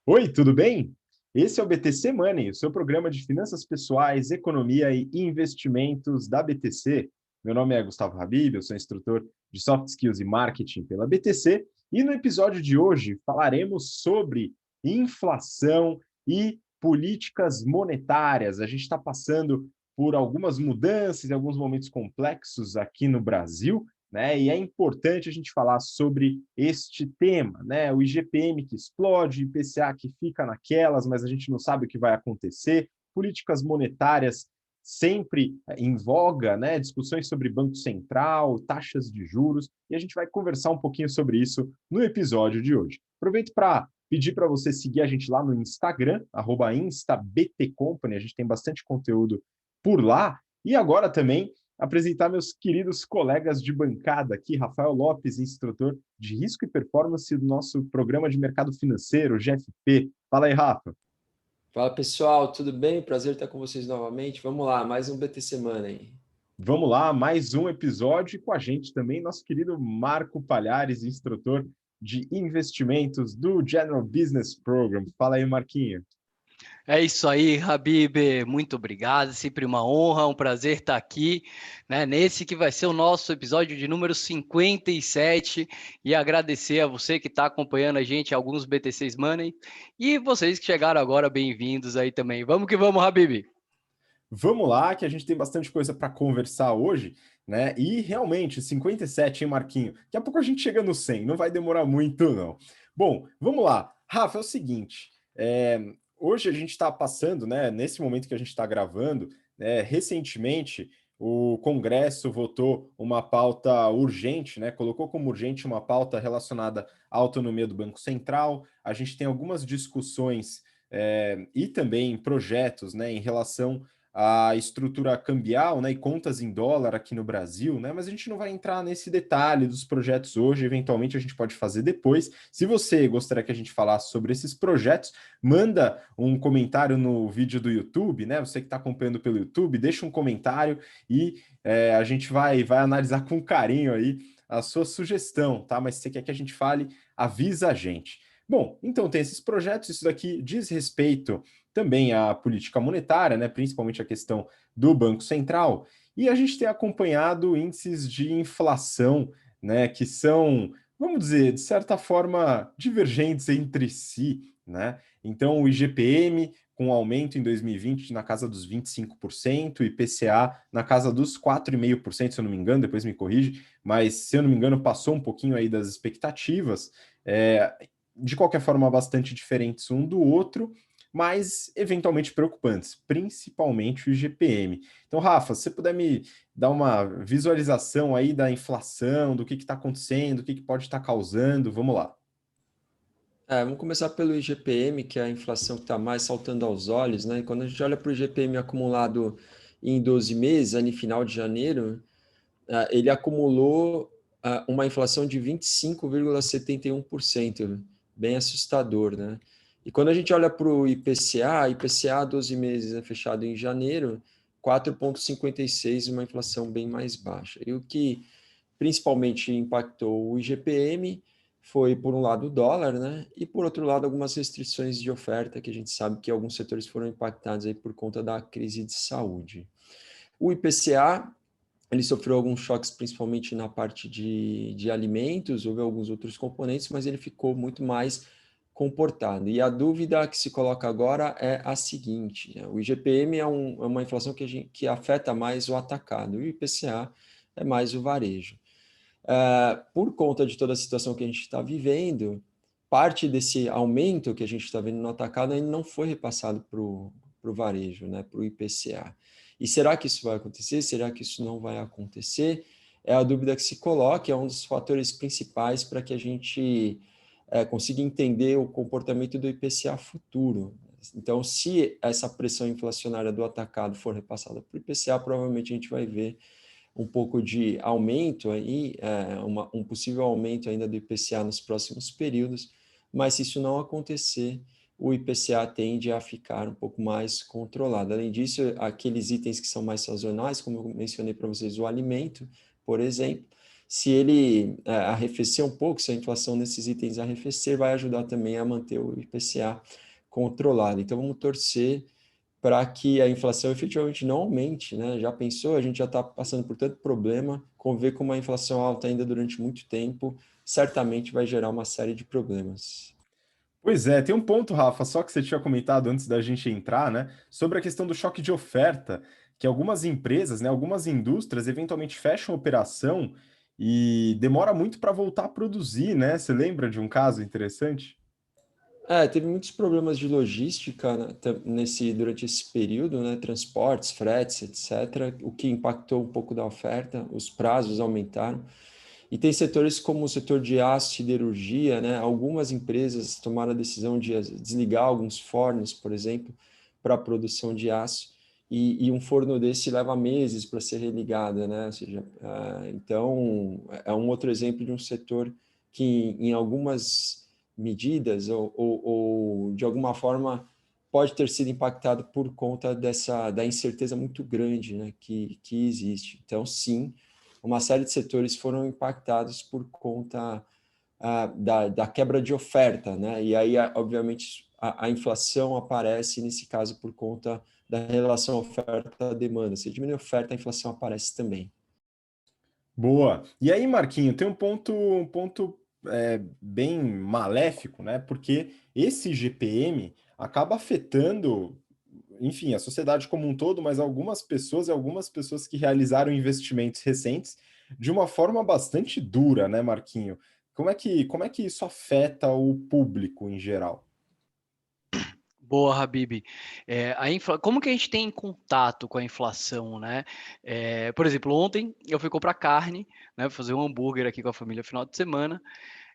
Oi, tudo bem? Esse é o BTC Money, o seu programa de finanças pessoais, economia e investimentos da BTC. Meu nome é Gustavo Habib, eu sou instrutor de Soft Skills e Marketing pela BTC e no episódio de hoje falaremos sobre inflação e políticas monetárias. A gente está passando por algumas mudanças e alguns momentos complexos aqui no Brasil, né? E é importante a gente falar sobre este tema, né? O IGPM que explode, o IPCA que fica naquelas, mas a gente não sabe o que vai acontecer, políticas monetárias sempre em voga, né? Discussões sobre Banco Central, taxas de juros, e a gente vai conversar um pouquinho sobre isso no episódio de hoje. Aproveito para pedir para você seguir a gente lá no Instagram, @instabtcompany, a gente tem bastante conteúdo por lá, e agora também apresentar meus queridos colegas de bancada aqui, Rafael Lopes, instrutor de risco e performance do nosso programa de mercado financeiro, GFP. Fala aí, Rafa. Fala pessoal, tudo bem? Prazer estar com vocês novamente. Vamos lá, mais um BT Semana aí. Vamos lá, mais um episódio e com a gente também nosso querido Marco Palhares, instrutor de investimentos do General Business Program. Fala aí, Marquinho. É isso aí, Habib, muito obrigado, sempre uma honra, um prazer estar aqui, né, nesse que vai ser o nosso episódio de número 57 e agradecer a você que está acompanhando a gente, alguns BTCs Money, e vocês que chegaram agora, bem-vindos aí também. Vamos que vamos, Habib! Vamos lá, que a gente tem bastante coisa para conversar hoje, né? E realmente, 57, hein, Marquinho? Daqui a pouco a gente chega no 100, não vai demorar muito, não. Bom, vamos lá. Rafa, é o seguinte, hoje a gente está passando, né, nesse momento que a gente está gravando, recentemente o Congresso votou uma pauta urgente, né? Colocou como urgente uma pauta relacionada à autonomia do Banco Central. A gente tem algumas discussões e também projetos, né, em relação a estrutura cambial, né, e contas em dólar aqui no Brasil, né, mas a gente não vai entrar nesse detalhe dos projetos hoje, eventualmente a gente pode fazer depois. Se você gostaria que a gente falasse sobre esses projetos, manda um comentário no vídeo do YouTube, né, você que está acompanhando pelo YouTube, deixa um comentário e a gente vai analisar com carinho aí a sua sugestão, tá? Mas se você quer que a gente fale, avisa a gente. Bom, então tem esses projetos, isso daqui diz respeito também a política monetária, né, principalmente a questão do Banco Central, e a gente tem acompanhado índices de inflação, né, que são, vamos dizer, de certa forma, divergentes entre si, né? Então, o IGPM com aumento em 2020 na casa dos 25%, e IPCA na casa dos 4,5%, se eu não me engano, depois me corrige, mas se eu não me engano, passou um pouquinho aí das expectativas. De qualquer forma, bastante diferentes um do outro, mas eventualmente preocupantes, principalmente o IGPM. Então, Rafa, se você puder me dar uma visualização aí da inflação, do que está acontecendo, o que pode estar causando, vamos lá. Vamos começar pelo IGPM, que é a inflação que está mais saltando aos olhos, né? E quando a gente olha para o IGPM acumulado em 12 meses, ali final de janeiro, ele acumulou uma inflação de 25,71%, bem assustador, né? E quando a gente olha para o IPCA 12 meses é fechado em janeiro, 4,56, uma inflação bem mais baixa. E o que principalmente impactou o IGPM foi, por um lado, o dólar, né? E, por outro lado, algumas restrições de oferta, que a gente sabe que alguns setores foram impactados aí por conta da crise de saúde. O IPCA, ele sofreu alguns choques, principalmente na parte de alimentos, houve alguns outros componentes, mas ele ficou muito mais comportado. E a dúvida que se coloca agora é a seguinte, né? O IGPM é uma inflação que afeta mais o atacado, e o IPCA é mais o varejo. Por conta de toda a situação que a gente está vivendo, parte desse aumento que a gente está vendo no atacado ainda não foi repassado para o varejo, né, para o IPCA. E será que isso vai acontecer? Será que isso não vai acontecer? É a dúvida que se coloca, é um dos fatores principais para que a gente consiga entender o comportamento do IPCA futuro. Então, se essa pressão inflacionária do atacado for repassada para o IPCA, provavelmente a gente vai ver um pouco de aumento aí, um possível aumento ainda do IPCA nos próximos períodos, mas se isso não acontecer, o IPCA tende a ficar um pouco mais controlado. Além disso, aqueles itens que são mais sazonais, como eu mencionei para vocês, o alimento, por exemplo, Se ele arrefecer um pouco, se a inflação nesses itens arrefecer, vai ajudar também a manter o IPCA controlado. Então, vamos torcer para que a inflação efetivamente não aumente, né? Já pensou? A gente já está passando por tanto problema, conviver com uma inflação alta ainda durante muito tempo, certamente vai gerar uma série de problemas. Pois é, tem um ponto, Rafa, só que você tinha comentado antes da gente entrar, né, sobre a questão do choque de oferta, que algumas empresas, né, algumas indústrias eventualmente fecham operação e demora muito para voltar a produzir, né? Você lembra de um caso interessante? Teve muitos problemas de logística, né, durante esse período, né, transportes, fretes, etc., o que impactou um pouco da oferta, os prazos aumentaram. E tem setores como o setor de aço, siderurgia, né, algumas empresas tomaram a decisão de desligar alguns fornos, por exemplo, para a produção de aço, e um forno desse leva meses para ser religado, né? Ou seja, então é um outro exemplo de um setor que em algumas medidas ou de alguma forma pode ter sido impactado por conta da incerteza muito grande, né, que existe. Então, sim, uma série de setores foram impactados por conta da quebra de oferta, né? E aí, obviamente, a inflação aparece, nesse caso, por conta da relação oferta-demanda. Se diminui a oferta, a inflação aparece também. Boa. E aí, Marquinho, tem um ponto bem maléfico, né? Porque esse GPM acaba afetando, enfim, a sociedade como um todo, mas algumas pessoas e algumas pessoas que realizaram investimentos recentes de uma forma bastante dura, né, Marquinho? Como é que isso afeta o público em geral? Boa, Habib. Como que a gente tem contato com a inflação, né? Por exemplo, ontem eu fui comprar carne, né? Fazer um hambúrguer aqui com a família no final de semana.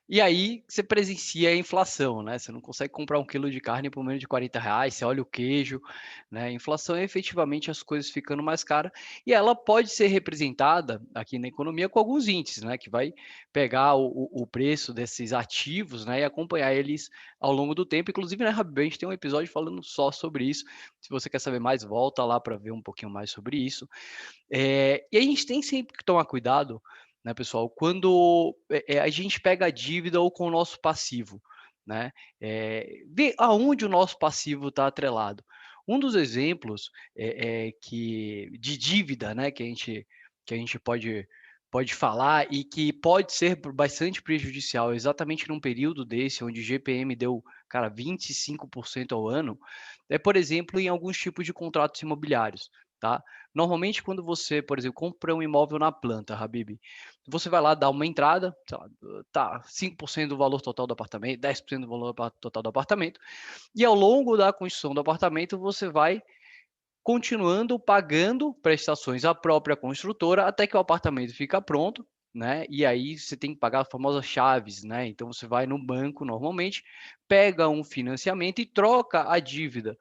E aí você presencia a inflação, né? Você não consegue comprar um quilo de carne por menos de R$ 40, você olha o queijo, né? A inflação é efetivamente as coisas ficando mais caras e ela pode ser representada aqui na economia com alguns índices, né? Que vai pegar o preço desses ativos, né? E acompanhar eles ao longo do tempo. Inclusive, né, Rabi, a gente tem um episódio falando só sobre isso. Se você quer saber mais, volta lá para ver um pouquinho mais sobre isso. E a gente tem sempre que tomar cuidado, né, pessoal, quando a gente pega a dívida ou com o nosso passivo, né? Ver aonde o nosso passivo está atrelado. Um dos exemplos de dívida, né, que a gente pode falar e que pode ser bastante prejudicial, exatamente num período desse, onde o GPM deu, cara, 25% ao ano, por exemplo, em alguns tipos de contratos imobiliários, tá? Normalmente, quando você, por exemplo, compra um imóvel na planta, Habib, você vai lá dar uma entrada, sei lá, tá, 5% do valor total do apartamento, 10% do valor total do apartamento, e ao longo da construção do apartamento, você vai continuando pagando prestações à própria construtora até que o apartamento fica pronto, né? E aí você tem que pagar as famosas chaves, né? Então você vai no banco normalmente, pega um financiamento e troca a dívida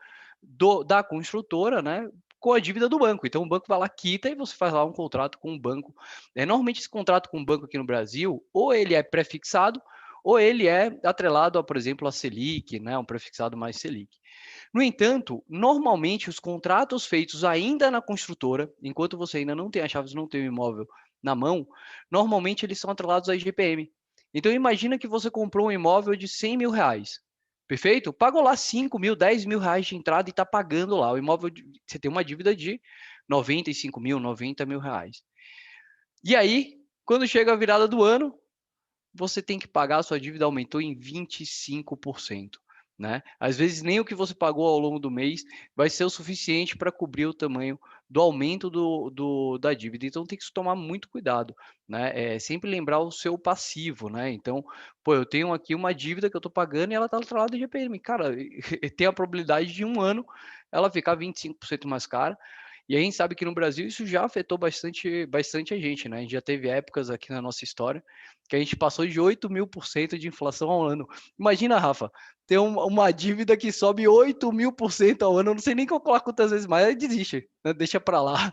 da construtora, né? Com a dívida do banco. Então o banco vai lá, quita e você faz lá um contrato com o banco. Normalmente esse contrato com o banco aqui no Brasil, ou ele é prefixado, ou ele é atrelado, a, por exemplo, a Selic, né? Um prefixado mais Selic. No entanto, normalmente os contratos feitos ainda na construtora, enquanto você ainda não tem as chaves, não tem o imóvel na mão, normalmente eles são atrelados à IGPM. Então imagina que você comprou um imóvel de R$ 100.000. Perfeito? Pagou lá 5 mil, 10 mil reais de entrada e está pagando lá. O imóvel, você tem uma dívida de 95 mil, 90 mil reais. E aí, quando chega a virada do ano, você tem que pagar, a sua dívida aumentou em 25%. Né? Às vezes nem o que você pagou ao longo do mês vai ser o suficiente para cobrir o tamanho do aumento da dívida. Então tem que se tomar muito cuidado, né? Sempre lembrar o seu passivo, né? Então, pô, eu tenho aqui uma dívida que eu estou pagando e ela está atrelada ao IGPM. Cara, tem a probabilidade de um ano ela ficar 25% mais cara. E a gente sabe que no Brasil isso já afetou bastante a gente, né? A gente já teve épocas aqui na nossa história que a gente passou de 8.000% de inflação ao ano. Imagina, Rafa, ter uma dívida que sobe 8.000% ao ano, eu não sei nem calcular quantas vezes mais, aí desiste, né? Deixa para lá,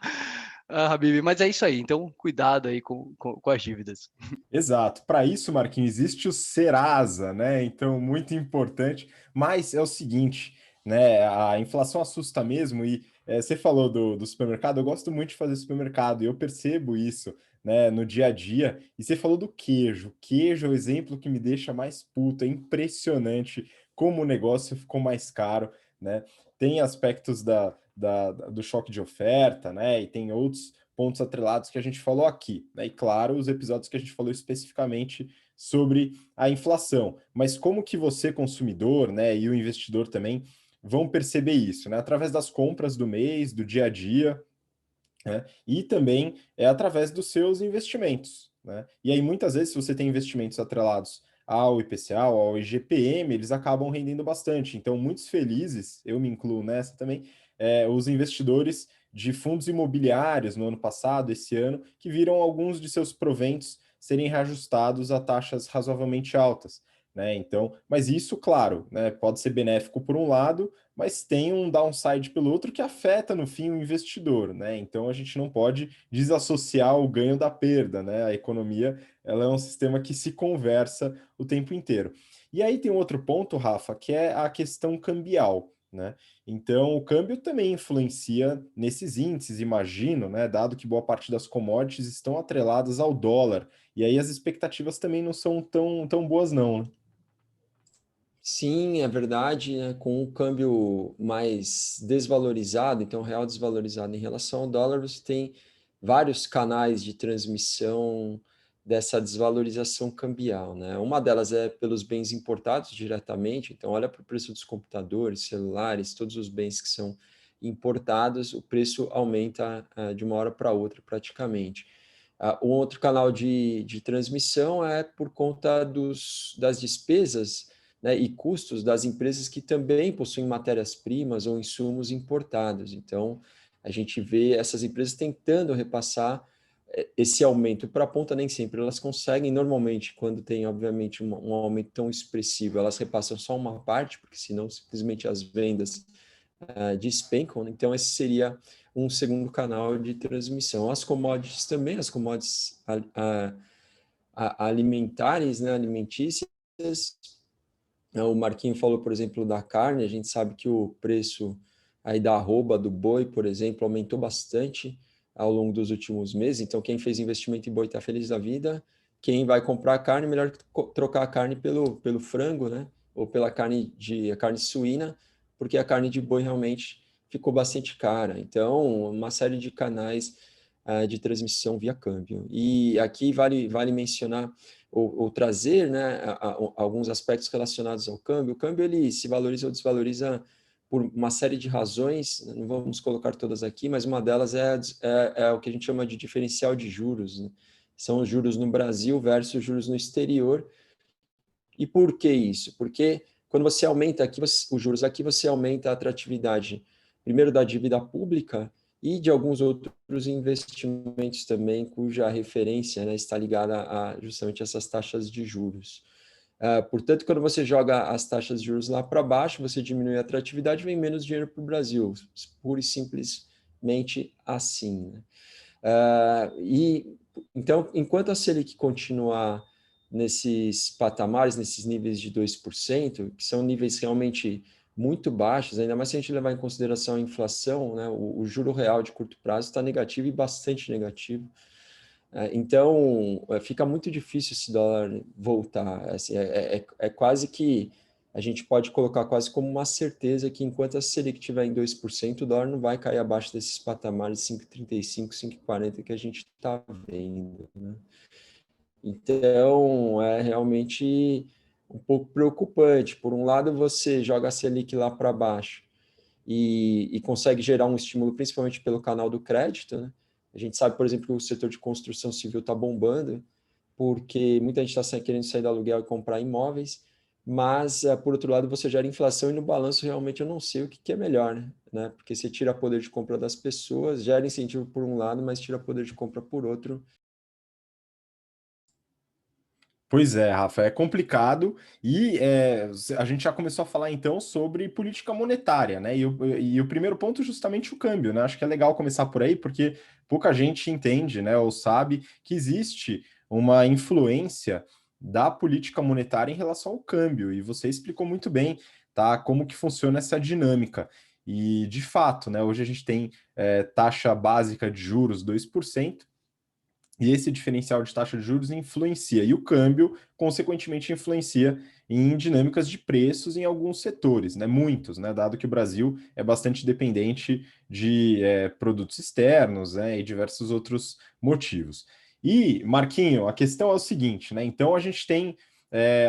Habib. Mas é isso aí, então cuidado aí com as dívidas. Exato. Para isso, Marquinhos, existe o Serasa, né? Então, muito importante. Mas é o seguinte, né? A inflação assusta mesmo. E você falou do supermercado, eu gosto muito de fazer supermercado e eu percebo isso, né, no dia a dia. E você falou do queijo. Queijo é o exemplo que me deixa mais puto. É impressionante como o negócio ficou mais caro, né? Tem aspectos do choque de oferta, né? E tem outros pontos atrelados que a gente falou aqui, né? E claro, os episódios que a gente falou especificamente sobre a inflação. Mas como que você, consumidor, né, e o investidor também vão perceber isso, né? Através das compras do mês, do dia a dia, né? E também é através dos seus investimentos, né? E aí, muitas vezes, se você tem investimentos atrelados ao IPCA, ao IGPM, eles acabam rendendo bastante. Então, muitos felizes, eu me incluo nessa também, os investidores de fundos imobiliários no ano passado, esse ano, que viram alguns de seus proventos serem reajustados a taxas razoavelmente altas, né? Então, mas isso, claro, né, pode ser benéfico por um lado, mas tem um downside pelo outro que afeta, no fim, o investidor, né? Então a gente não pode desassociar o ganho da perda, né? A economia, ela é um sistema que se conversa o tempo inteiro. E aí tem um outro ponto, Rafa, que é a questão cambial, né? Então o câmbio também influencia nesses índices, imagino, né? Dado que boa parte das commodities estão atreladas ao dólar, e aí as expectativas também não são tão boas, não, né? Sim, é verdade, né? Com o câmbio mais desvalorizado, então o real desvalorizado em relação ao dólar, você tem vários canais de transmissão dessa desvalorização cambial, né? Uma delas é pelos bens importados diretamente, então olha para o preço dos computadores, celulares, todos os bens que são importados, o preço aumenta de uma hora para outra praticamente. Um outro canal de transmissão é por conta das despesas, né, e custos das empresas que também possuem matérias-primas ou insumos importados. Então, a gente vê essas empresas tentando repassar esse aumento para a ponta, nem sempre elas conseguem. Normalmente, quando tem, obviamente, um aumento tão expressivo, elas repassam só uma parte, porque senão simplesmente as vendas despencam. Então, esse seria um segundo canal de transmissão. As commodities também, as commodities alimentares, né, alimentícias. O Marquinho falou, por exemplo, da carne. A gente sabe que o preço aí da arroba do boi, por exemplo, aumentou bastante ao longo dos últimos meses. Então, quem fez investimento em boi está feliz da vida. Quem vai comprar carne, melhor que trocar a carne pelo frango, né? Ou pela a carne suína, porque a carne de boi realmente ficou bastante cara. Então, uma série de canais de transmissão via câmbio. E aqui vale mencionar ou trazer, né, alguns aspectos relacionados ao câmbio. O câmbio ele se valoriza ou desvaloriza por uma série de razões, não vamos colocar todas aqui, mas uma delas é o que a gente chama de diferencial de juros, né? São os juros no Brasil versus os juros no exterior. E por que isso? Porque quando você aumenta aqui os juros aqui, você aumenta a atratividade, primeiro da dívida pública e de alguns outros investimentos também, cuja referência, né, está ligada a justamente essas taxas de juros. Portanto, quando você joga as taxas de juros lá para baixo, você diminui a atratividade, vem menos dinheiro para o Brasil, pura e simplesmente assim, né? Então, enquanto a Selic continuar nesses patamares, nesses níveis de 2%, que são níveis realmente muito baixos, ainda mais se a gente levar em consideração a inflação, né, o juro real de curto prazo está negativo e bastante negativo. Então, fica muito difícil esse dólar voltar. Assim, é quase que a gente pode colocar quase como uma certeza que enquanto a Selic estiver em 2%, o dólar não vai cair abaixo desses patamares de 5,35, 5,40 que a gente está vendo, né? Então, é realmente um pouco preocupante. Por um lado, você joga a Selic lá para baixo e consegue gerar um estímulo, principalmente pelo canal do crédito, né? A gente sabe, por exemplo, que o setor de construção civil está bombando, porque muita gente está querendo sair do aluguel e comprar imóveis, mas, por outro lado, você gera inflação e no balanço realmente eu não sei o que é melhor, né? Porque você tira poder de compra das pessoas, gera incentivo por um lado, mas tira poder de compra por outro. Pois é, Rafa, é complicado e a gente já começou a falar então sobre política monetária, né? E o primeiro ponto é justamente o câmbio, né? Acho que é legal começar por aí, porque pouca gente entende, né, ou sabe que existe uma influência da política monetária em relação ao câmbio, e você explicou muito bem, tá? Como que funciona essa dinâmica. E de fato, né, hoje a gente tem taxa básica de juros 2%. e esse diferencial de taxa de juros influencia, e o câmbio, consequentemente, influencia em dinâmicas de preços em alguns setores, né? Muitos, né? Dado que o Brasil é bastante dependente de produtos externos, né? E diversos outros motivos. E, Marquinho, a questão é o seguinte, né? Então a gente tem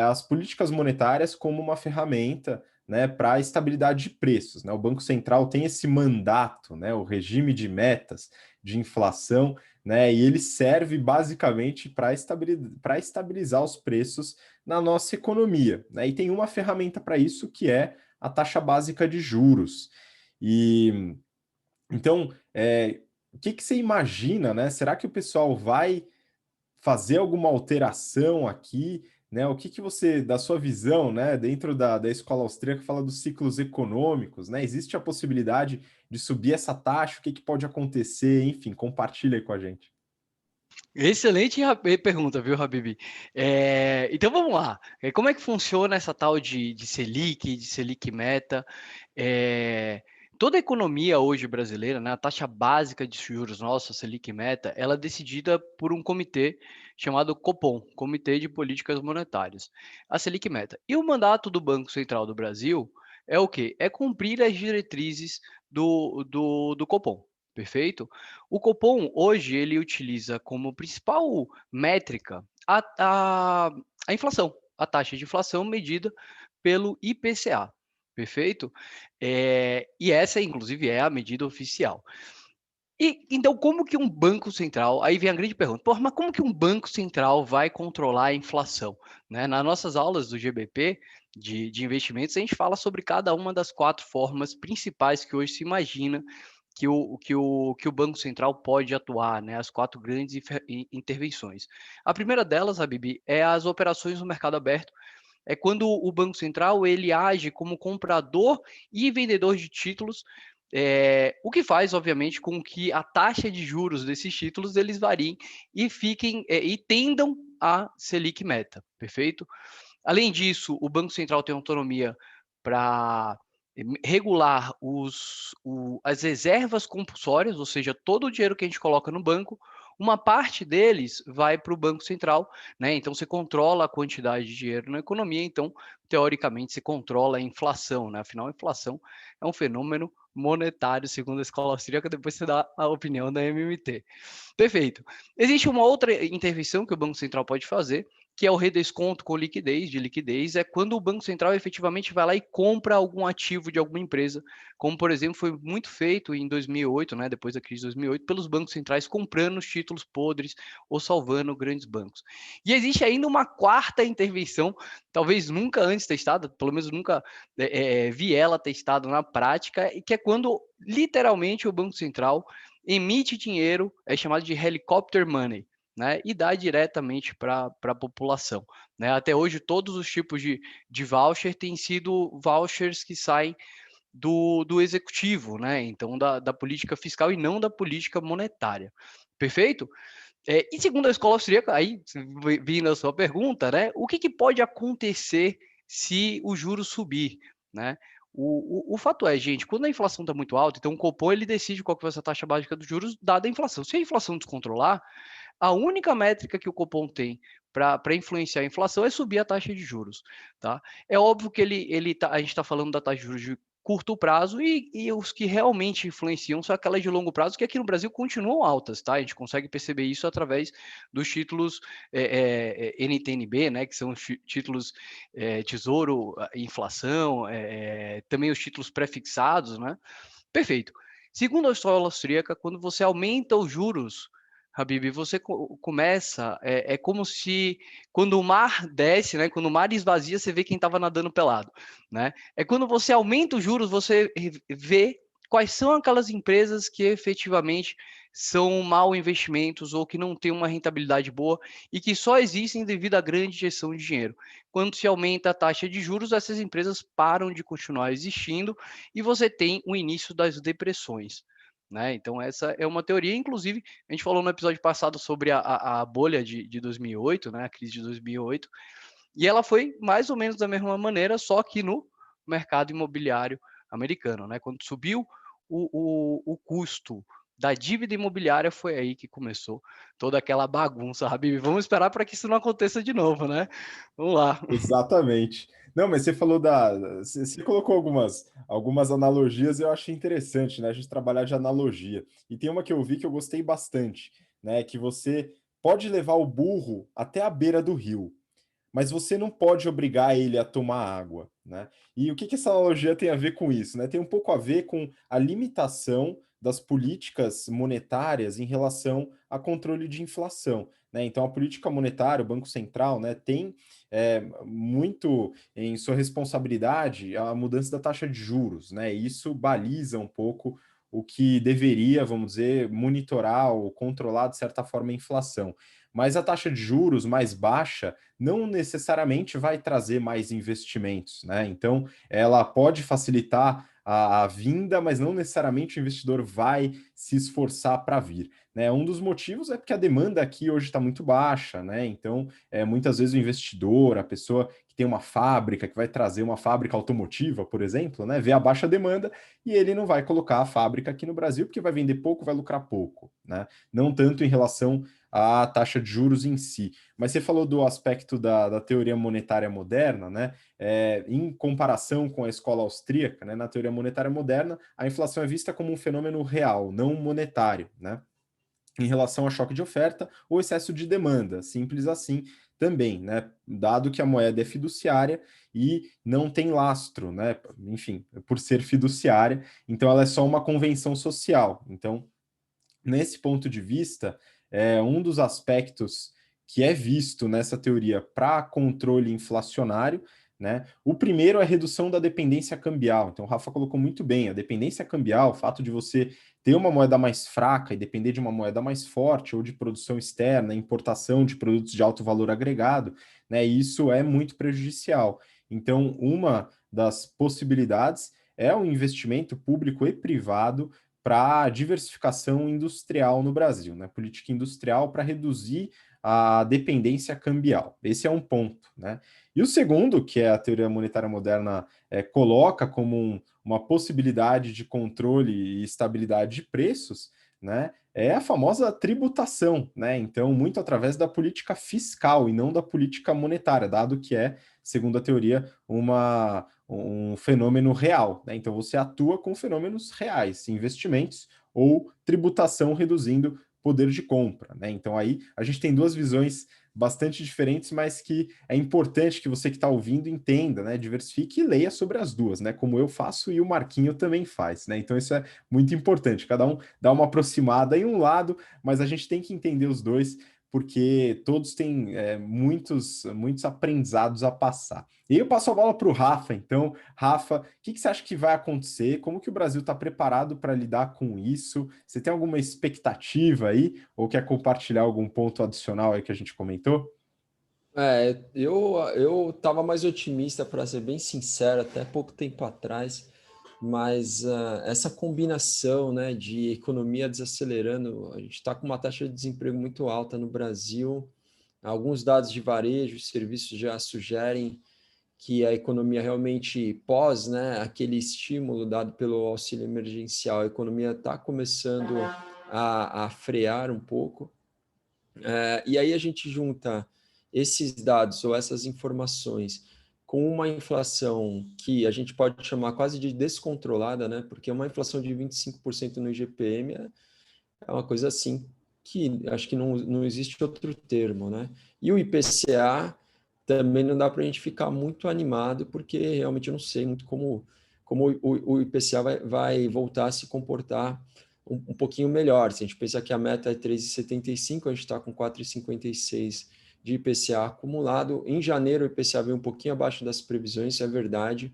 as políticas monetárias como uma ferramenta, né, para a estabilidade de preços, né? O Banco Central tem esse mandato, né? O regime de metas de inflação, né? E ele serve basicamente para estabilizar os preços na nossa economia, né? E tem uma ferramenta para isso que é a taxa básica de juros. E então, o que que você imagina, né? Será que o pessoal vai fazer alguma alteração aqui, né? O que que você, da sua visão, né, dentro da escola austríaca, fala dos ciclos econômicos, né? Existe a possibilidade de subir essa taxa? O que que pode acontecer? Enfim, compartilha aí com a gente. Excelente pergunta, viu, Habib? Então vamos lá. Como é que funciona essa tal de Selic, de Selic Meta? É, Toda a economia hoje brasileira, né, a taxa básica de juros nossa, Selic Meta, ela é decidida por um comitê chamado Copom, Comitê de Políticas Monetárias, a Selic Meta. E o mandato do Banco Central do Brasil é o quê? É cumprir as diretrizes do Copom. Perfeito? O Copom hoje ele utiliza como principal métrica a inflação, a taxa de inflação medida pelo IPCA. Perfeito? E essa, inclusive, é a medida oficial. E então, como que um banco central? Aí vem a grande pergunta: porra, mas como que um banco central vai controlar a inflação? Né? Nas nossas aulas do GBP de investimentos, a gente fala sobre cada uma das 4 formas principais que hoje se imagina que o Banco Central pode atuar, né? As 4 grandes intervenções. A primeira delas, Habib, é as operações no mercado aberto. É quando o Banco Central ele age como comprador e vendedor de títulos, o que faz, obviamente, com que a taxa de juros desses títulos eles variem e fiquem e tendam a Selic Meta, perfeito? Além disso, o Banco Central tem autonomia para regular as reservas compulsórias, ou seja, todo o dinheiro que a gente coloca no banco, uma parte deles vai para o Banco Central, né? Então você controla a quantidade de dinheiro na economia, então, teoricamente, você controla a inflação, né? Afinal, a inflação é um fenômeno monetário, segundo a escola austríaca, depois você dá a opinião da MMT. Perfeito. Existe uma outra intervenção que o Banco Central pode fazer, que é o redesconto com liquidez, é quando o Banco Central efetivamente vai lá e compra algum ativo de alguma empresa, como, por exemplo, foi muito feito em 2008, né, depois da crise de 2008, pelos bancos centrais comprando os títulos podres ou salvando grandes bancos. E existe ainda uma quarta intervenção, talvez nunca antes testada, pelo menos nunca vi ela testada na prática, e que é quando, literalmente, o Banco Central emite dinheiro, é chamado de helicopter money, né, e dá diretamente para a população. Né? Até hoje, todos os tipos de voucher têm sido vouchers que saem do executivo, né? Então da política fiscal e não da política monetária. Perfeito? E segundo a escola austríaca, aí vindo a sua pergunta, né? O que pode acontecer se o juro subir, né? O fato é, gente, quando a inflação está muito alta, então o Copom ele decide qual que vai ser a taxa básica dos juros dada a inflação. Se a inflação descontrolar, a única métrica que o Copom tem para influenciar a inflação é subir a taxa de juros. Tá? É óbvio que a gente está falando da taxa de juros de curto prazo e os que realmente influenciam são aquelas de longo prazo, que aqui no Brasil continuam altas. Tá? A gente consegue perceber isso através dos títulos NTNB, né, que são os títulos Tesouro, Inflação, também os títulos prefixados. Né? Perfeito. Segundo a escola austríaca, quando você aumenta os juros, Habib, você começa, é como se quando o mar desce, né? Quando o mar esvazia, você vê quem estava nadando pelado, né? É quando você aumenta os juros, você vê quais são aquelas empresas que efetivamente são mau investimentos ou que não têm uma rentabilidade boa e que só existem devido à grande injeção de dinheiro. Quando se aumenta a taxa de juros, essas empresas param de continuar existindo e você tem o início das depressões. Né? Então, essa é uma teoria. Inclusive, a gente falou no episódio passado sobre a bolha de 2008, né? A crise de 2008, e ela foi mais ou menos da mesma maneira, só que no mercado imobiliário americano. Né? Quando subiu o custo da dívida imobiliária, foi aí que começou toda aquela bagunça, Habib. Vamos esperar para que isso não aconteça de novo, né? Vamos lá. Exatamente. Não, mas você falou Você colocou algumas analogias e eu achei interessante, né? A gente trabalhar de analogia. E tem uma que eu vi que eu gostei bastante, né? Que você pode levar o burro até a beira do rio, mas você não pode obrigar ele a tomar água, né? E o que essa analogia tem a ver com isso, né? Tem um pouco a ver com a limitação das políticas monetárias em relação a controle de inflação, né? Então, a política monetária, o Banco Central, né, tem muito em sua responsabilidade a mudança da taxa de juros, né? E isso baliza um pouco o que deveria, vamos dizer, monitorar ou controlar, de certa forma, a inflação. Mas a taxa de juros mais baixa não necessariamente vai trazer mais investimentos, né? Então, ela pode facilitar a vinda, mas não necessariamente o investidor vai se esforçar para vir, né? Um dos motivos é porque a demanda aqui hoje está muito baixa, né? Então, muitas vezes o investidor, a pessoa que tem uma fábrica, que vai trazer uma fábrica automotiva, por exemplo, né? Vê a baixa demanda e ele não vai colocar a fábrica aqui no Brasil porque vai vender pouco, vai lucrar pouco, né? Não tanto em relação à taxa de juros em si. Mas você falou do aspecto da teoria monetária moderna, né? Em comparação com a escola austríaca, né? Na teoria monetária moderna, a inflação é vista como um fenômeno real, não monetário, né? Em relação ao choque de oferta ou excesso de demanda, simples assim também, né? Dado que a moeda é fiduciária e não tem lastro, né? Enfim, por ser fiduciária, então ela é só uma convenção social. Então, nesse ponto de vista, um dos aspectos que é visto nessa teoria para controle inflacionário, né? O primeiro é a redução da dependência cambial. Então, o Rafa colocou muito bem, a dependência cambial, o fato de você ter uma moeda mais fraca e depender de uma moeda mais forte, ou de produção externa, importação de produtos de alto valor agregado, né? Isso é muito prejudicial. Então, uma das possibilidades é o investimento público e privado para a diversificação industrial no Brasil, né? Política industrial para reduzir a dependência cambial. Esse é um ponto, né? E o segundo, que é a teoria monetária moderna coloca como uma possibilidade de controle e estabilidade de preços, né? É a famosa tributação, né? Então, muito através da política fiscal e não da política monetária, dado que é, segundo a teoria, um fenômeno real, né? Então você atua com fenômenos reais, investimentos ou tributação reduzindo poder de compra, né? Então aí a gente tem duas visões bastante diferentes, mas que é importante que você que está ouvindo entenda, né? Diversifique e leia sobre as duas, né? Como eu faço e o Marquinho também faz, né? Então isso é muito importante. Cada um dá uma aproximada em um lado, mas a gente tem que entender os dois porque todos têm muitos aprendizados a passar. E eu passo a bola para o Rafa, então, Rafa, o que você acha que vai acontecer? Como que o Brasil está preparado para lidar com isso? Você tem alguma expectativa aí? Ou quer compartilhar algum ponto adicional aí que a gente comentou? Eu estava mais otimista, para ser bem sincero, até pouco tempo atrás, mas essa combinação, né, de economia desacelerando, a gente está com uma taxa de desemprego muito alta no Brasil, alguns dados de varejo e serviços já sugerem que a economia realmente pós, né, aquele estímulo dado pelo auxílio emergencial, a economia está começando a frear um pouco. E aí a gente junta esses dados ou essas informações com uma inflação que a gente pode chamar quase de descontrolada, né? Porque uma inflação de 25% no IGPM é uma coisa assim que acho que não existe outro termo, né? E o IPCA também não dá para a gente ficar muito animado, porque realmente eu não sei muito como o IPCA vai voltar a se comportar um pouquinho melhor. Se a gente pensar que a meta é 3,75, a gente está com 4,56 de IPCA acumulado. Em janeiro, o IPCA veio um pouquinho abaixo das previsões, isso é verdade.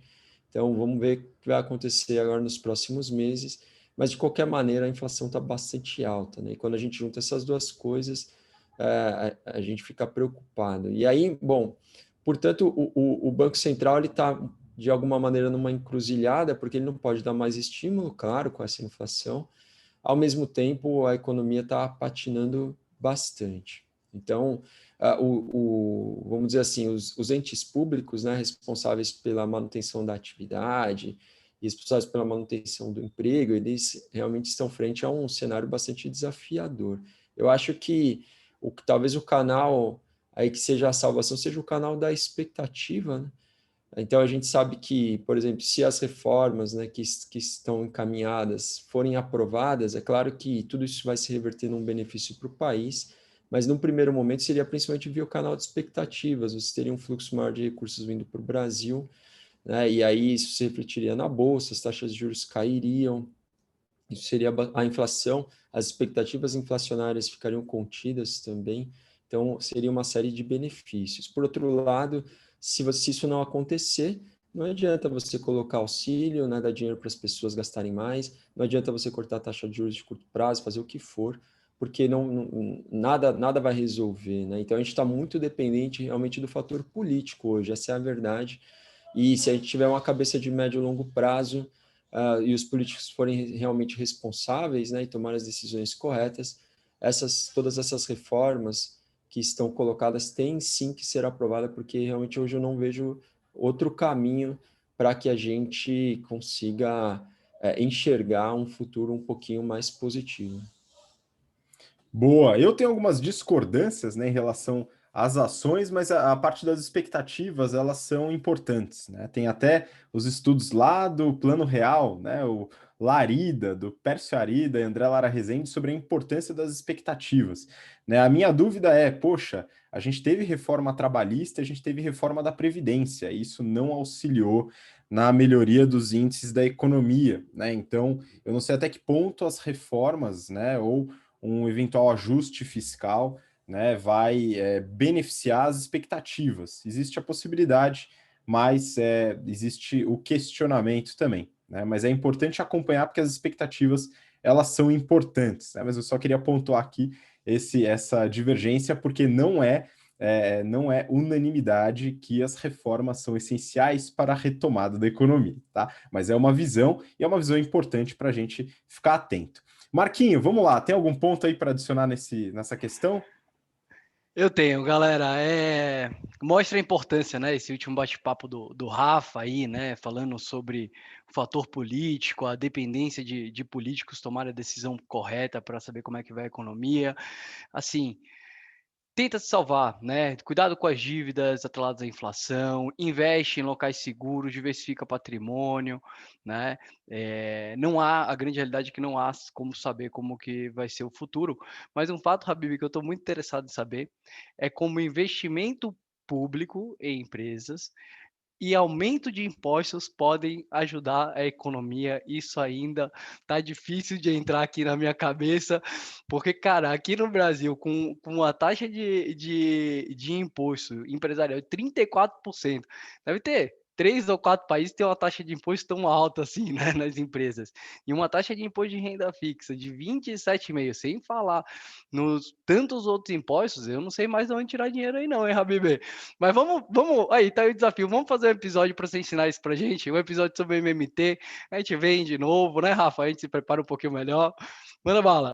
Então, vamos ver o que vai acontecer agora nos próximos meses. Mas, de qualquer maneira, a inflação está bastante alta, né? E quando a gente junta essas duas coisas, a gente fica preocupado. E aí, bom, portanto, o Banco Central está, de alguma maneira, numa encruzilhada, porque ele não pode dar mais estímulo, claro, com essa inflação. Ao mesmo tempo, a economia está patinando bastante. Então, vamos dizer assim, os entes públicos, né, responsáveis pela manutenção da atividade responsáveis pela manutenção do emprego, eles realmente estão frente a um cenário bastante desafiador. Eu acho que talvez o canal aí que seja a salvação seja o canal da expectativa, né? Então, a gente sabe que, por exemplo, se as reformas, né, que estão encaminhadas forem aprovadas, é claro que tudo isso vai se reverter num benefício para o país, mas num primeiro momento seria principalmente via o canal de expectativas, você teria um fluxo maior de recursos vindo para o Brasil, né, e aí isso se refletiria na Bolsa, as taxas de juros cairiam, isso seria a inflação, as expectativas inflacionárias ficariam contidas também, então seria uma série de benefícios. Por outro lado, se isso não acontecer, não adianta você colocar auxílio, né, dar dinheiro para as pessoas gastarem mais, não adianta você cortar a taxa de juros de curto prazo, fazer o que for, porque nada vai resolver, né? Então a gente está muito dependente realmente do fator político hoje, essa é a verdade. E se a gente tiver uma cabeça de médio e longo prazo, e os políticos forem realmente responsáveis, né, e tomar as decisões corretas, todas essas reformas que estão colocadas têm sim que ser aprovadas, porque realmente hoje eu não vejo outro caminho para que a gente consiga enxergar um futuro um pouquinho mais positivo. Boa. Eu tenho algumas discordâncias, né, em relação às ações, mas a parte das expectativas, elas são importantes, né? Tem até os estudos lá do Plano Real, né, o Larida, do Pércio Arida e André Lara Rezende, sobre a importância das expectativas, né? A minha dúvida é, poxa, a gente teve reforma trabalhista, a gente teve reforma da Previdência, e isso não auxiliou na melhoria dos índices da economia, né? Então, eu não sei até que ponto as reformas, né, ou um eventual ajuste fiscal, né, vai beneficiar as expectativas. Existe a possibilidade, mas existe o questionamento também, né? Mas é importante acompanhar porque as expectativas elas são importantes, né? Mas eu só queria pontuar aqui essa divergência porque não é unanimidade que as reformas são essenciais para a retomada da economia, tá? Mas é uma visão e é uma visão importante para a gente ficar atento. Marquinho, vamos lá. Tem algum ponto aí para adicionar nessa questão? Eu tenho, galera. Mostra a importância, né? Esse último bate-papo do Rafa aí, né? Falando sobre o fator político, a dependência de políticos tomarem a decisão correta para saber como é que vai a economia. Assim, tenta se salvar, né? Cuidado com as dívidas atreladas à inflação, investe em locais seguros, diversifica patrimônio, né? Não há, a grande realidade é que não há como saber como que vai ser o futuro, mas um fato, Habib, que eu estou muito interessado em saber, é como investimento público em empresas e aumento de impostos podem ajudar a economia. Isso ainda tá difícil de entrar aqui na minha cabeça, porque, cara, aqui no Brasil, com a taxa de imposto empresarial de 34%, deve ter 3 ou 4 países que têm uma taxa de imposto tão alta assim, né, nas empresas. E uma taxa de imposto de renda fixa de 27,5%, sem falar nos tantos outros impostos, eu não sei mais de onde tirar dinheiro aí não, hein, Habib? Mas vamos, aí tá aí o desafio, vamos fazer um episódio para você ensinar isso pra gente, um episódio sobre MMT, a gente vem de novo, né, Rafa? A gente se prepara um pouquinho melhor. Manda bala.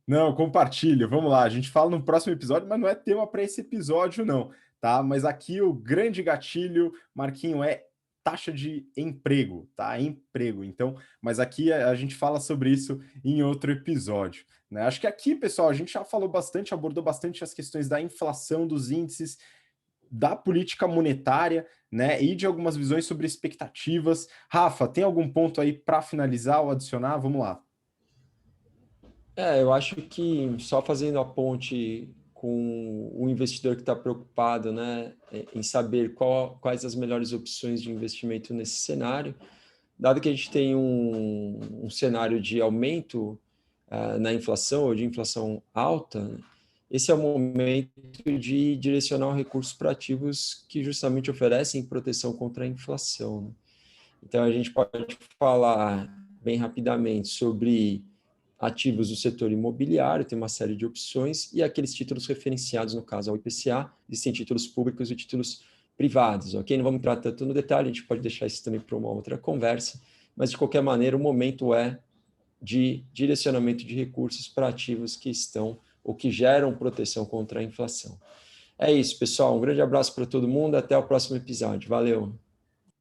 Não, compartilho. Vamos lá. A gente fala no próximo episódio, mas não é tema para esse episódio, não, tá? Mas aqui o grande gatilho, Marquinho, é taxa de emprego, tá? Emprego. Então, mas aqui a gente fala sobre isso em outro episódio, né? Acho que aqui, pessoal, a gente já falou bastante, abordou bastante as questões da inflação, dos índices, da política monetária, né, e de algumas visões sobre expectativas. Rafa, tem algum ponto aí para finalizar ou adicionar? Vamos lá. Eu acho que só fazendo a ponte com o investidor que está preocupado, né, em saber quais as melhores opções de investimento nesse cenário, dado que a gente tem um cenário de aumento na inflação ou de inflação alta, né, esse é o momento de direcionar recursos para ativos que justamente oferecem proteção contra a inflação, né? Então, a gente pode falar bem rapidamente sobre ativos do setor imobiliário, tem uma série de opções, e aqueles títulos referenciados, no caso ao IPCA, existem títulos públicos e títulos privados, ok? Não vamos entrar tanto no detalhe, a gente pode deixar isso também para uma outra conversa, mas de qualquer maneira o momento é de direcionamento de recursos para ativos que estão ou que geram proteção contra a inflação. É isso, pessoal. Um grande abraço para todo mundo. Até o próximo episódio. Valeu!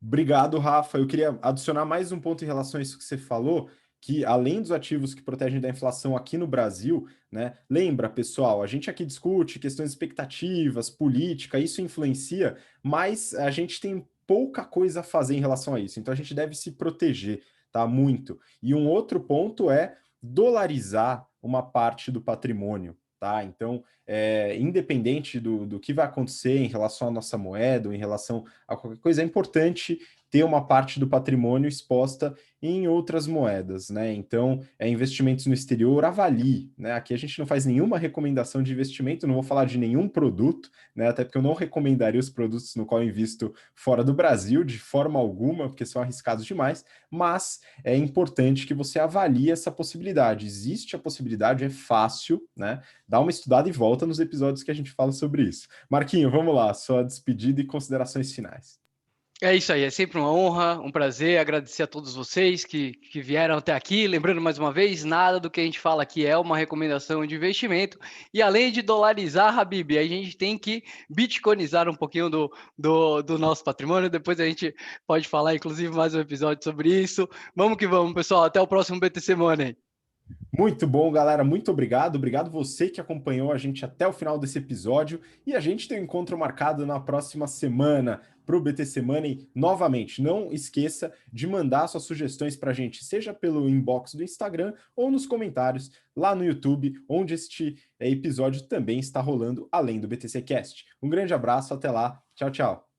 Obrigado, Rafa. Eu queria adicionar mais um ponto em relação a isso que você falou, que além dos ativos que protegem da inflação aqui no Brasil, né? Lembra, pessoal, a gente aqui discute questões de expectativas, política, isso influencia, mas a gente tem pouca coisa a fazer em relação a isso. Então a gente deve se proteger, tá? Muito. E um outro ponto é dolarizar uma parte do patrimônio. Tá? Então, independente do que vai acontecer em relação à nossa moeda, ou em relação a qualquer coisa, é importante ter uma parte do patrimônio exposta em outras moedas, né? Então, investimentos no exterior, avalie, né? Aqui a gente não faz nenhuma recomendação de investimento, não vou falar de nenhum produto, né? Até porque eu não recomendaria os produtos no qual eu invisto fora do Brasil, de forma alguma, porque são arriscados demais, mas é importante que você avalie essa possibilidade. Existe a possibilidade, é fácil, né? Dá uma estudada e volta nos episódios que a gente fala sobre isso. Marquinho, vamos lá, sua despedida e considerações finais. É isso aí, é sempre uma honra, um prazer, agradecer a todos vocês que vieram até aqui. Lembrando mais uma vez, nada do que a gente fala aqui é uma recomendação de investimento. E além de dolarizar, Habib, a gente tem que bitcoinizar um pouquinho do nosso patrimônio. Depois a gente pode falar, inclusive, mais um episódio sobre isso. Vamos que vamos, pessoal. Até o próximo BTC Money. Muito bom, galera. Muito obrigado. Obrigado você que acompanhou a gente até o final desse episódio. E a gente tem um encontro marcado na próxima semana para o BTC Money novamente. Não esqueça de mandar suas sugestões para a gente, seja pelo inbox do Instagram ou nos comentários lá no YouTube, onde este episódio também está rolando além do BTC Cast. Um grande abraço, até lá. Tchau, tchau.